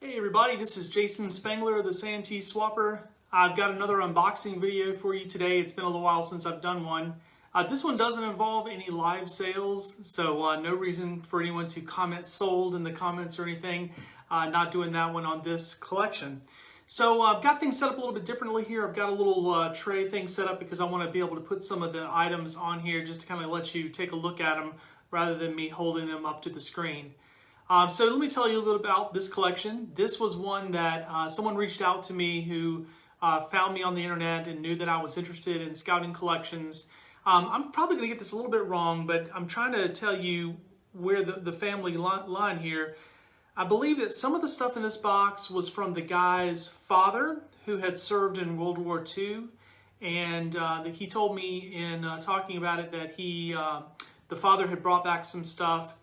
Hey everybody, this is Jason Spangler of the Santee Swapper. I've got another unboxing video for you today. It's been a little while since I've done one. This one doesn't involve any live sales, so no reason for anyone to comment sold in the comments or anything. Not doing that one on this collection. So I've got things set up a little bit differently here. I've got a little tray thing set up because I want to be able to put some of the items on here just to kind of let you take a look at them rather than me holding them up to the screen. So let me tell you a little bit about this collection. This was one that someone reached out to me who found me on the internet and knew that I was interested in scouting collections. I'm probably going to get this a little bit wrong, but I'm trying to tell you where the family line here. I believe that some of the stuff in this box was from the guy's father who had served in World War II, and he told me in talking about it that the father had brought back some stuff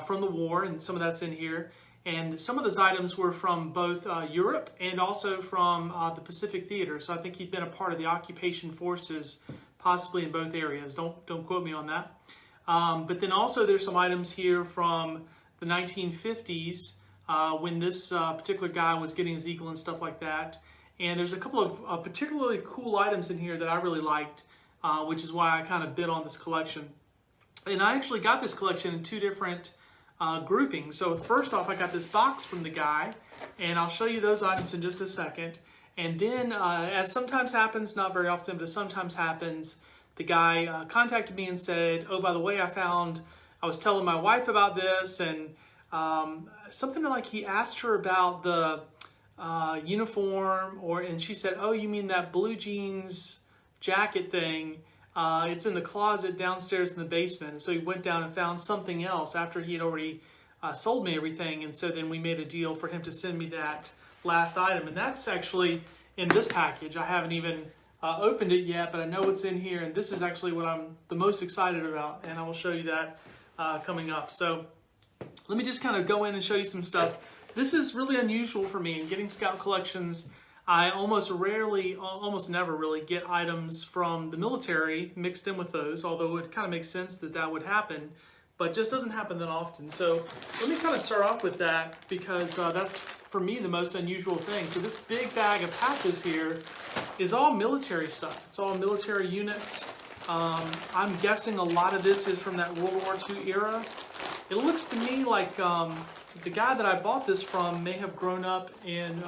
from the war, and some of that's in here. And some of those items were from both Europe and also from the Pacific Theater. So I think he'd been a part of the occupation forces, possibly in both areas. Don't quote me on that. But then also there's some items here from the 1950s when this particular guy was getting his eagle and stuff like that. And there's a couple of particularly cool items in here that I really liked, which is why I kind of bid on this collection. And I actually got this collection in two different groupings. So first off, I got this box from the guy, and I'll show you those items in just a second. And then, as sometimes happens, not very often, but sometimes happens, the guy contacted me and said, oh, by the way, I was telling my wife about this, and something like he asked her about the uniform, and she said, oh, you mean that blue jeans jacket thing? It's in the closet downstairs in the basement. And so he went down and found something else after he had already sold me everything. And so then we made a deal for him to send me that last item. And that's actually in this package. I haven't even opened it yet, but I know it's in here. And this is actually what I'm the most excited about. And I will show you that coming up. So let me just kind of go in and show you some stuff. This is really unusual for me in getting scout collections. I almost never really get items from the military mixed in with those, although it kind of makes sense that that would happen, but just doesn't happen that often. So let me kind of start off with that because that's, for me, the most unusual thing. So this big bag of patches here is all military stuff. It's all military units. I'm guessing a lot of this is from that World War II era. It looks to me like the guy that I bought this from may have grown up in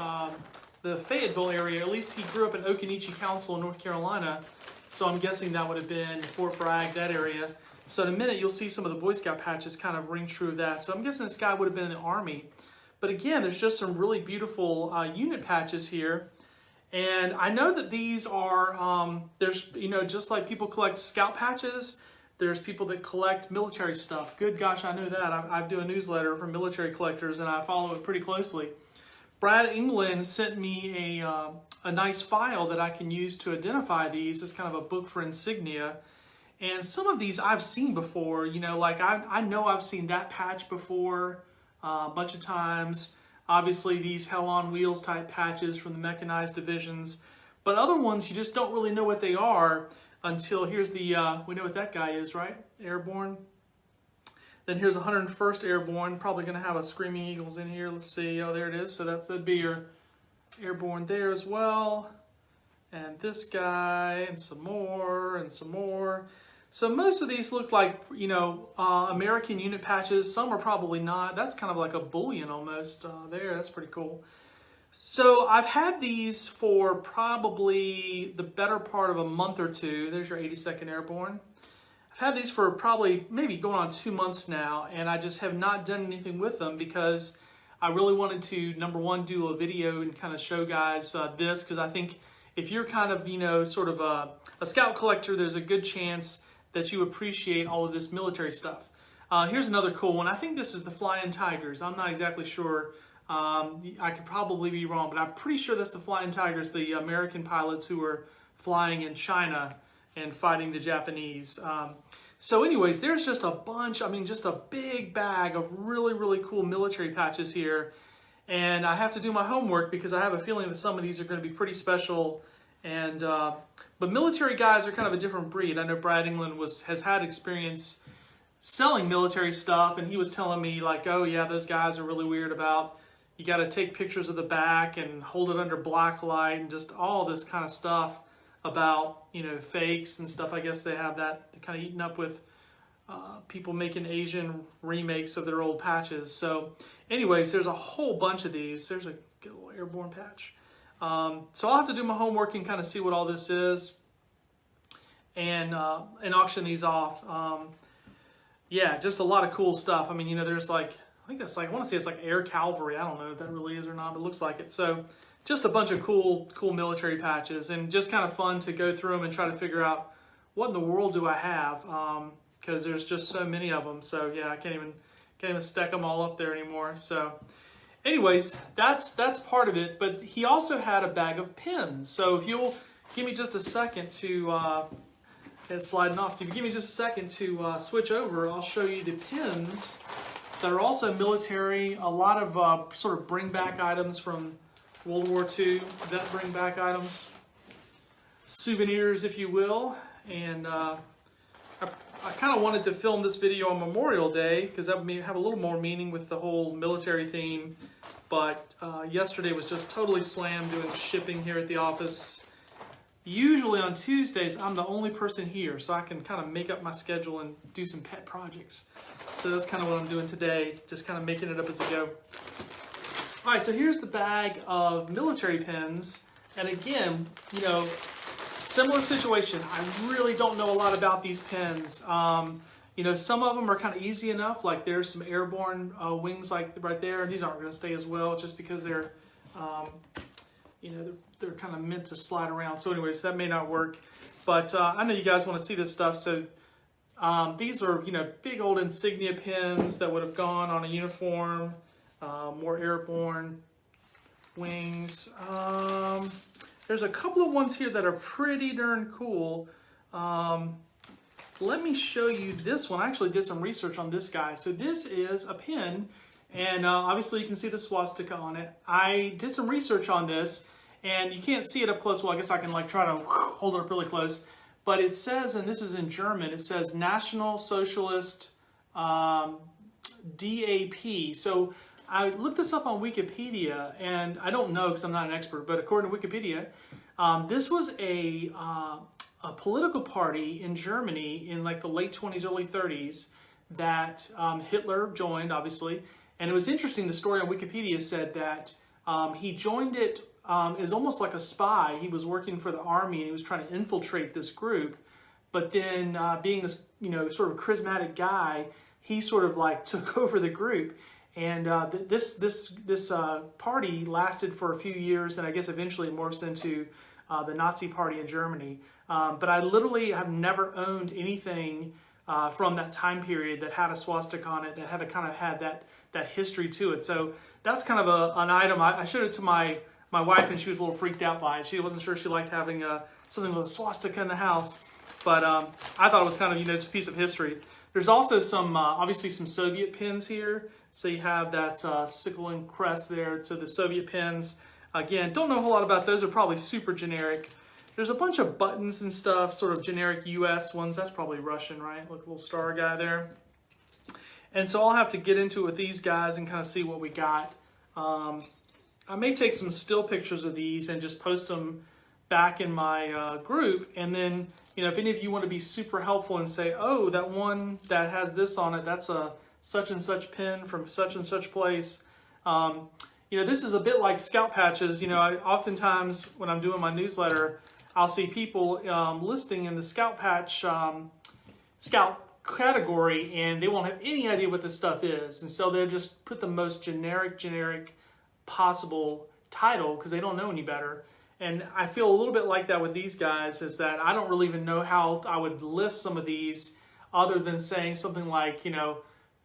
the Fayetteville area. At least he grew up in Occoneechee Council in North Carolina, so I'm guessing that would have been Fort Bragg, that area. So in a minute you'll see some of the Boy Scout patches kind of ring true of that. So I'm guessing this guy would have been in the Army. But again, there's just some really beautiful unit patches here. And I know that these are, there's, just like people collect scout patches, there's people that collect military stuff. Good gosh, I know that. I do a newsletter for military collectors and I follow it pretty closely. Brad England sent me a nice file that I can use to identify these. It's kind of a book for insignia. And some of these I've seen before, like I know I've seen that patch before a bunch of times. Obviously these Hell on Wheels type patches from the mechanized divisions. But other ones you just don't really know what they are until here's the, we know what that guy is, right? Airborne. Then here's 101st Airborne, probably going to have a Screaming Eagles in here. Let's see, oh, there it is. So that'd be your Airborne there as well. And this guy, and some more, and some more. So most of these look like, American unit patches. Some are probably not. That's kind of like a bullion almost there. That's pretty cool. So I've had these for probably the better part of a month or two. There's your 82nd Airborne. I've had these for probably maybe going on 2 months now, and I just have not done anything with them because I really wanted to, number one, do a video and kind of show guys this, because I think if you're kind of, sort of a scout collector, there's a good chance that you appreciate all of this military stuff. Here's another cool one. I think this is the Flying Tigers. I'm not exactly sure. I could probably be wrong, but I'm pretty sure that's the Flying Tigers, the American pilots who were flying in China and fighting the Japanese. So anyways, there's just a bunch, just a big bag of really, really cool military patches here. And I have to do my homework because I have a feeling that some of these are going to be pretty special. And but military guys are kind of a different breed. I know Brad England has had experience selling military stuff, and he was telling me like, oh yeah, those guys are really weird about, you got to take pictures of the back and hold it under black light and just all this kind of stuff about, you know, fakes and stuff. I guess they have that kind of eaten up with people making Asian remakes of their old patches. So anyways, there's a whole bunch of these. There's a good little airborne patch. So I'll have to do my homework and kind of see what all this is and auction these off. Yeah, just a lot of cool stuff. I mean, you know, there's like, I think that's like, I want to say it's like Air Cavalry. I don't know if that really is or not, but it looks like it. So just a bunch of cool military patches, and just kind of fun to go through them and try to figure out what in the world do I have, because there's just so many of them. So yeah, I can't even stack them all up there anymore. So anyways, that's part of it. But he also had a bag of pins. So if you'll give me just a second to it's sliding off. So if you give me just a second to switch over, I'll show you the pins that are also military. A lot of sort of bring back items from World War II, that bring back items, souvenirs, if you will. And I kind of wanted to film this video on Memorial Day because that would have a little more meaning with the whole military theme. But yesterday was just totally slammed doing shipping here at the office. Usually on Tuesdays, I'm the only person here, so I can kind of make up my schedule and do some pet projects. So that's kind of what I'm doing today, just kind of making it up as I go. All right, so here's the bag of military pins. And again, you know, similar situation. I really don't know a lot about these pins. You know, some of them are kind of easy enough, like there's some airborne wings like right there. These aren't going to stay as well just because they're, you know, they're kind of meant to slide around. So anyways, that may not work. But I know you guys want to see this stuff. So these are, you know, big old insignia pins that would have gone on a uniform. More airborne wings. There's a couple of ones here that are pretty darn cool. Let me show you this one. I actually did some research on this guy. So this is a pin, and obviously you can see the swastika on it. I did some research on this, and you can't see it up close. Well, I guess I can like try to hold it up really close. But it says, and this is in German, it says National Socialist DAP. So I looked this up on Wikipedia, and I don't know because I'm not an expert, but according to Wikipedia, this was a political party in Germany in like the late 20s, early 30s that Hitler joined, obviously. And it was interesting, the story on Wikipedia said that he joined it as almost like a spy. He was working for the army and he was trying to infiltrate this group. But then being this, you know, sort of charismatic guy, he sort of like took over the group. And this party lasted for a few years, and I guess eventually it morphs into the Nazi party in Germany. But I literally have never owned anything from that time period that had a swastika on it, that had that history to it. So that's kind of an item. I showed it to my wife, and she was a little freaked out by it. She wasn't sure she liked having something with a swastika in the house. But I thought it was kind of, you know, it's a piece of history. There's also some, obviously some Soviet pins here. So you have that sickle and crest there. So the Soviet pins, again, don't know a whole lot about those. They're probably super generic. There's a bunch of buttons and stuff, sort of generic US ones. That's probably Russian, right? Look, a little star guy there. And so I'll have to get into it with these guys and kind of see what we got. I may take some still pictures of these and just post them back in my group. And then, you know, if any of you want to be super helpful and say, oh, that one that has this on it, that's a such and such pin from such and such place. You know, this is a bit like scout patches. You know, oftentimes when I'm doing my newsletter, I'll see people listing in the scout patch scout category, and they won't have any idea what this stuff is. And so they'll just put the most generic possible title because they don't know any better. And I feel a little bit like that with these guys, is that I don't really even know how I would list some of these other than saying something like, you know,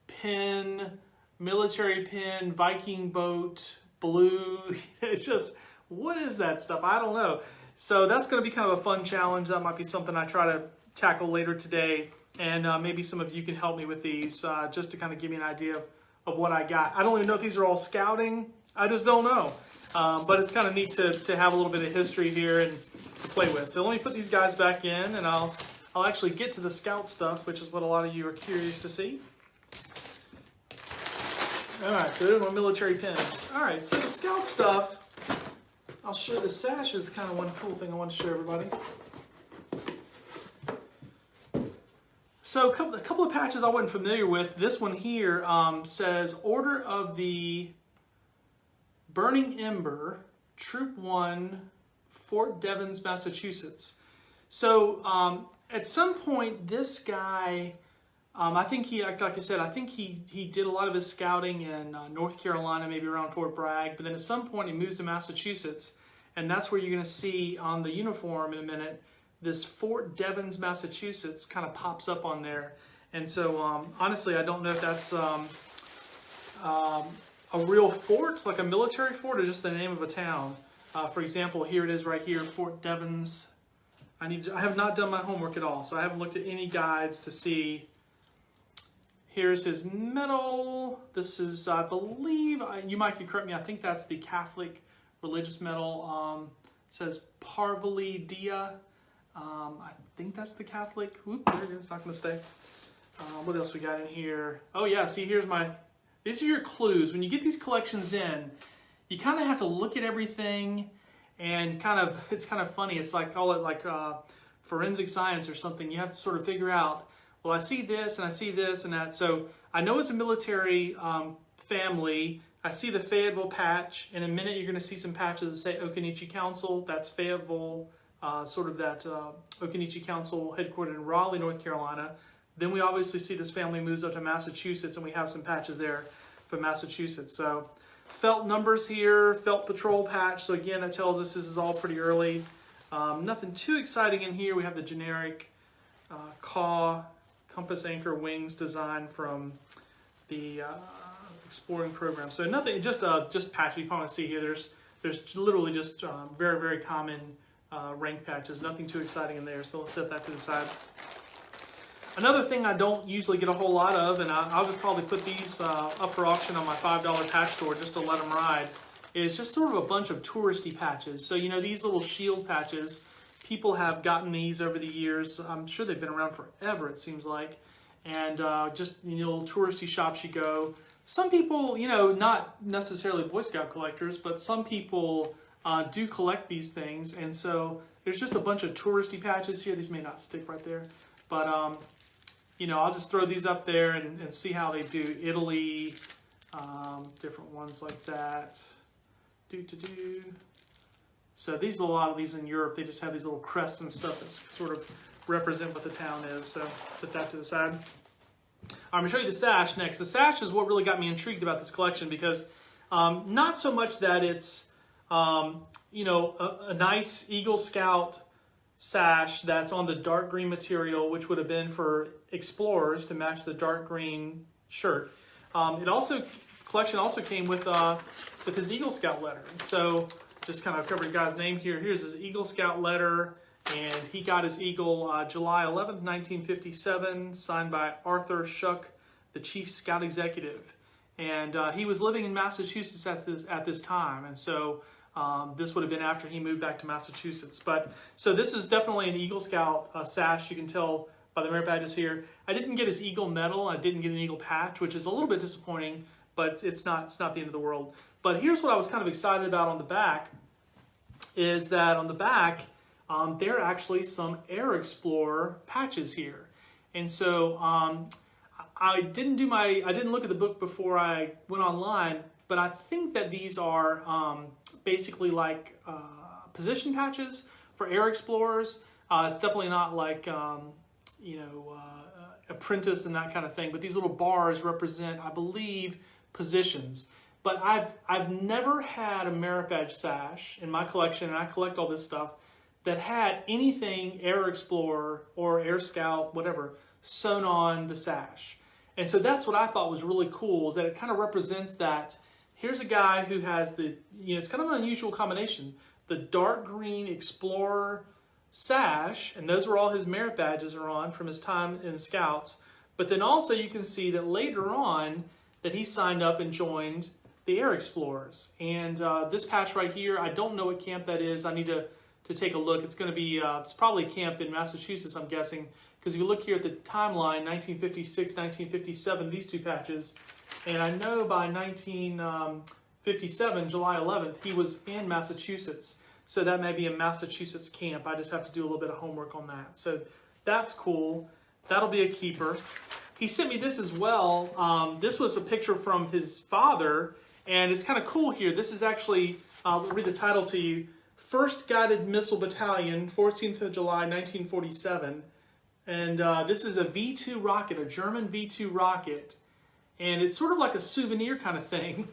pin, military pin, Viking boat, blue. It's just, what is that stuff? I don't know. So that's going to be kind of a fun challenge. That might be something I try to tackle later today. And maybe some of you can help me with these just to kind of give me an idea of what I got. I don't even know if these are all scouting. I just don't know. But it's kind of neat to have a little bit of history here and to play with. So let me put these guys back in, and I'll actually get to the scout stuff, which is what a lot of you are curious to see. All right, so there's my military pins. All right, so the scout stuff, I'll show the sash is kind of one cool thing I want to show everybody. So a couple of patches I wasn't familiar with. This one here says Order of the Burning Ember, Troop 1, Fort Devens, Massachusetts. So at some point, this guy, I think he, like I said, I think he did a lot of his scouting in North Carolina, maybe around Fort Bragg, but then at some point he moves to Massachusetts, and that's where you're going to see on the uniform in a minute, this Fort Devens, Massachusetts kind of pops up on there. And so honestly, I don't know if that's a real fort, like a military fort, or just the name of a town. For example, here it is right here, Fort Devens. I have not done my homework at all, so I haven't looked at any guides to see. Here's his medal. This is, I believe, you might correct me, I think that's the Catholic religious medal. It says Parvali Dia. I think that's the Catholic. Whoop, there it is, it's not going to stay. What else we got in here? Oh yeah, see, here's these are your clues. When you get these collections in, you kind of have to look at everything and it's kind of funny. It's like, call it like forensic science or something. You have to sort of figure out, well, I see this and I see this and that. So I know it's a military family. I see the Fayetteville patch. In a minute, you're going to see some patches that say Occoneechee Council. That's Fayetteville, sort of that Occoneechee Council headquartered in Raleigh, North Carolina. Then we obviously see this family moves up to Massachusetts, and we have some patches there for Massachusetts. So felt numbers here, felt patrol patch. So again, that tells us this is all pretty early. Nothing too exciting in here. We have the generic caw, compass anchor wings design from the exploring program. So nothing, just patch. You probably see here. There's literally just very, very common rank patches. Nothing too exciting in there. So let's set that to the side. Another thing I don't usually get a whole lot of, and I'll just probably put these up for auction on my $5 patch store just to let them ride, is just sort of a bunch of touristy patches. So, you know, these little shield patches, people have gotten these over the years. I'm sure they've been around forever, it seems like. And just, you know, little touristy shops you go. Some people, you know, not necessarily Boy Scout collectors, but some people do collect these things. And so there's just a bunch of touristy patches here. These may not stick right there, but you know, I'll just throw these up there and see how they do. Italy, different ones like that. So these are a lot of these in Europe. They just have these little crests and stuff that sort of represent what the town is. So put that to the side. I'm going to show you the sash next. The sash is what really got me intrigued about this collection because not so much that it's, you know, a nice Eagle Scout sash that's on the dark green material, which would have been for explorers to match the dark green shirt. Collection also came with his Eagle Scout letter. So just kind of covered the guy's name here. Here's his Eagle Scout letter, and he got his Eagle July 11th, 1957, signed by Arthur Shuck, the Chief Scout Executive. And he was living in Massachusetts at this time, and so this would have been after he moved back to Massachusetts. So this is definitely an Eagle Scout sash. You can tell by the merit badges here. I didn't get his Eagle medal. I didn't get an Eagle patch, which is a little bit disappointing, but it's not the end of the world. But here's what I was kind of excited about on the back, is that on the back, there are actually some Air Explorer patches here. And so I didn't look at the book before I went online, but I think that these are basically like position patches for Air Explorers. It's definitely not like, you know, Apprentice and that kind of thing, but these little bars represent, I believe, positions. But I've never had a merit badge sash in my collection, and I collect all this stuff, that had anything Air Explorer or Air Scout, whatever, sewn on the sash. And so that's what I thought was really cool, is that it kind of represents that here's a guy who has the, you know, it's kind of an unusual combination, the dark green Explorer sash, and those were all his merit badges are on from his time in Scouts. But then also you can see that later on that he signed up and joined the Air Explorers. And this patch right here, I don't know what camp that is. I need to take a look. It's going to be, it's probably a camp in Massachusetts, I'm guessing, because if you look here at the timeline, 1956, 1957, these two patches, And I know by 1957, July 11th, he was in Massachusetts. So that may be a Massachusetts camp. I just have to do a little bit of homework on that. So that's cool. That'll be a keeper. He sent me this as well. This was a picture from his father, and it's kind of cool here. This is actually, I'll read the title to you, 1st Guided Missile Battalion, 14th of July, 1947. And this is a V-2 rocket, a German V-2 rocket. And it's sort of like a souvenir kind of thing.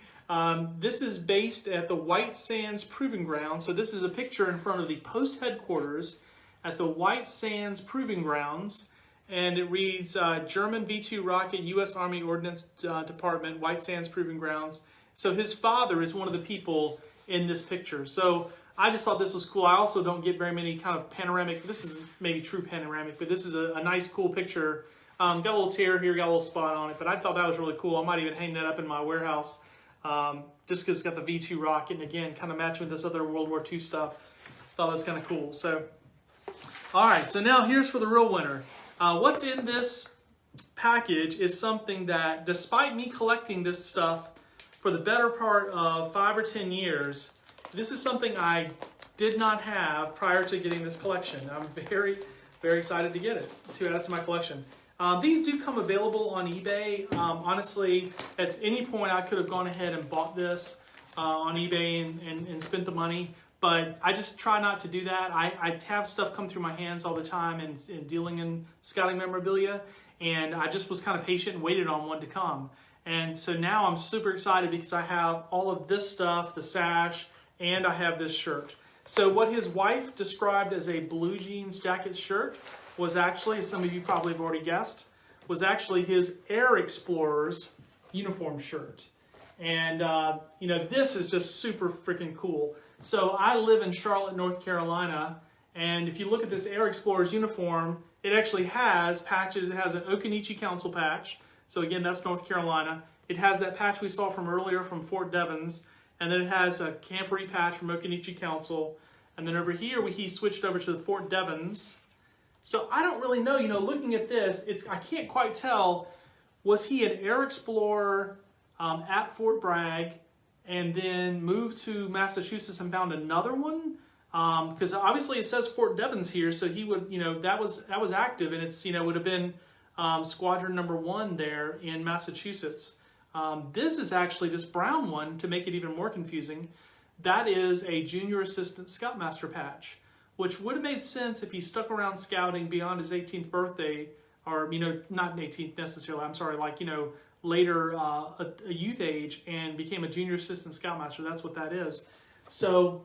This is based at the White Sands Proving Ground. So this is a picture in front of the post headquarters at the White Sands Proving Grounds. And it reads, German V-2 rocket, U.S. Army Ordnance Department, White Sands Proving Grounds. So his father is one of the people in this picture. So I just thought this was cool. I also don't get very many kind of panoramic, this is maybe true panoramic, but this is a nice, cool picture. Got a little tear here, got a little spot on it, but I thought that was really cool. I might even hang that up in my warehouse just because it's got the V-2 rocket, and again, kind of matching with this other World War II stuff. Thought that was kind of cool. So, all right, so now here's for the real winner. What's in this package is something that, despite me collecting this stuff for the better part of 5 or 10 years, this is something I did not have prior to getting this collection. I'm very, very excited to get it, to add it to my collection. These do come available on eBay. Honestly, at any point I could have gone ahead and bought this on eBay and spent the money, but I just try not to do that. I have stuff come through my hands all the time in dealing in scouting memorabilia, and I just was kind of patient and waited on one to come. And so now I'm super excited because I have all of this stuff, the sash, and I have this shirt. So what his wife described as a blue jeans jacket shirt was actually, as some of you probably have already guessed, was actually his Air Explorers uniform shirt. And, you know, this is just super freaking cool. So I live in Charlotte, North Carolina, and if you look at this Air Explorers uniform, it actually has patches. It has an Occoneechee Council patch. So again, that's North Carolina. It has that patch we saw from earlier from Fort Devens, and then it has a camporee patch from Occoneechee Council. And then over here, he switched over to the Fort Devens. So I don't really know, you know, looking at this, I can't quite tell, was he an Air Explorer at Fort Bragg and then moved to Massachusetts and found another one? Because obviously it says Fort Devens here, so he would, you know, that was active, and it's, you know, would have been Squadron number 1 there in Massachusetts. This is actually, this brown one, to make it even more confusing, that is a Junior Assistant Scoutmaster patch, which would have made sense if he stuck around scouting beyond his 18th birthday, or, you know, not 18th necessarily, I'm sorry, like, you know, later a youth age and became a Junior Assistant Scoutmaster. That's what that is. So,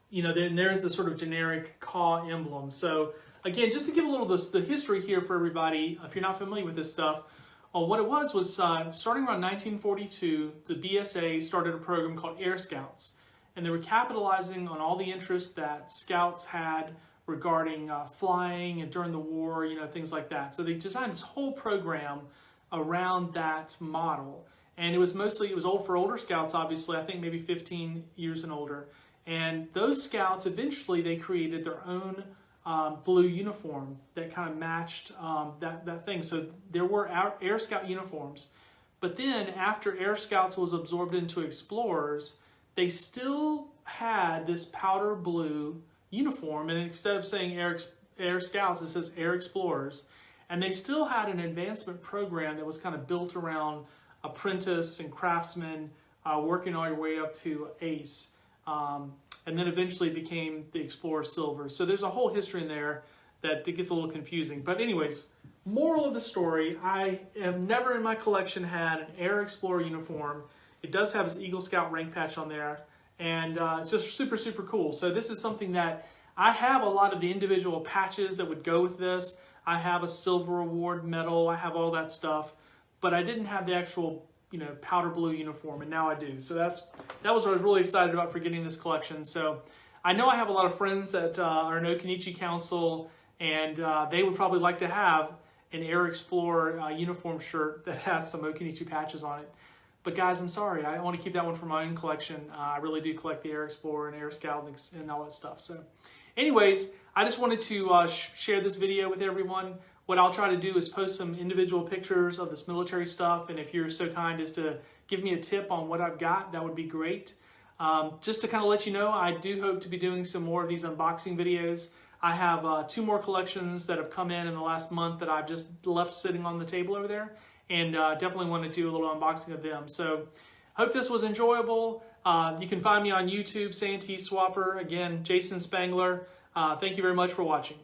you know, then there's the sort of generic caw emblem. So again, just to give a little the history here for everybody, if you're not familiar with this stuff, what it was starting around 1942, the BSA started a program called Air Scouts. And they were capitalizing on all the interest that scouts had regarding flying and during the war, you know, things like that. So they designed this whole program around that model. And it was old for older scouts, obviously, I think maybe 15 years and older. And those scouts, eventually, they created their own blue uniform that kind of matched that thing. So there were Air Scout uniforms. But then after Air Scouts was absorbed into Explorers, they still had this powder blue uniform, and instead of saying Air Scouts, it says Air Explorers. And they still had an advancement program that was kind of built around apprentice and craftsman, working all your way up to ace. And then eventually became the Explorer Silver. So there's a whole history in there that gets a little confusing. But anyways, moral of the story, I have never in my collection had an Air Explorer uniform. It does have his Eagle Scout rank patch on there, and it's just super, super cool. So this is something that I have a lot of the individual patches that would go with this. I have a Silver Award medal, I have all that stuff, but I didn't have the actual, you know, powder blue uniform, and now I do. So that was what I was really excited about for getting this collection. So I know I have a lot of friends that are in Occoneechee Council, and they would probably like to have an Air Explorer uniform shirt that has some Occoneechee patches on it. But guys, I'm sorry, I want to keep that one for my own collection. I really do collect the Air Explorer and Air Scout and all that stuff. So anyways, I just wanted to share this video with everyone. what I'll try to do is post some individual pictures of this military stuff, and if you're so kind as to give me a tip on what I've got, that would be great. Just to kind of let you know, I do hope to be doing some more of these unboxing videos. I have 2 more collections that have come in the last month that I've just left sitting on the table over there, and definitely want to do a little unboxing of them. So hope this was enjoyable. You can find me on YouTube, Santee Swapper. Again, Jason Spangler. Thank you very much for watching.